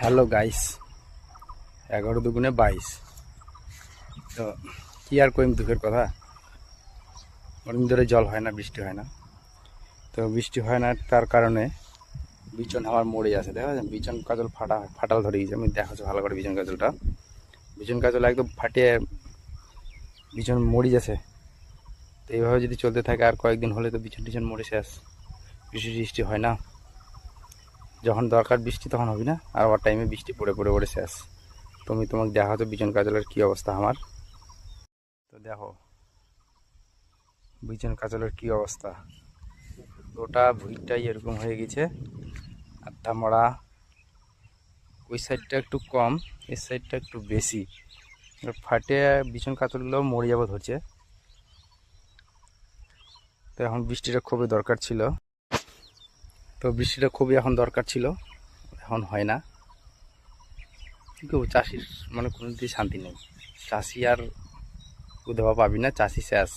Hello guys, 11 × 2 = 22। তো কি আর কইম, দুঃখের কথা। অনেকদিন ধরে জল হয় না, বৃষ্টি হয় না। তো বৃষ্টি হয় না, তার কারণে বিচন আমার মরে যাচ্ছে। দেখা যাচ্ছে বিচন কাজল ফাটাল ধরে গেছে। আমি দেখাচ্ছি ভালো করে বিচন কাজলটা। বিচন কাজল একদম ফাটিয়ে বিচন মরে যাচ্ছে। তো এইভাবে যদি চলতে থাকে আর কয়েকদিন হলে তো বিচন টিচন মরে শেষ। বৃষ্টি হয় না, যখন দরকার বৃষ্টি তখন হবে না, আর ওর টাইমে বৃষ্টি পড়ে পড়ে পড়ে শেষ। তোমাকে দেখাচ্ছ বিচন কাজলের কি অবস্থা আমার। তো দেখো বিচন কাজলের কি অবস্থা, গোটা ভুঁইটাই এরকম হয়ে গেছে, আধা মরা। ওই সাইডটা একটু কম, এই সাইডটা একটু বেশি। ফাটে বিচন কাতলগুলো মরে যাবো ধরছে। তো এখন বৃষ্টিটা খুবই দরকার ছিল, এখন দরকার ছিল, এখন হয় না। কী করবো, চাষির মানে কোনো দিকে শান্তি নেই। চাষি আর উদ্ধার পাবি না, চাষি শেষ।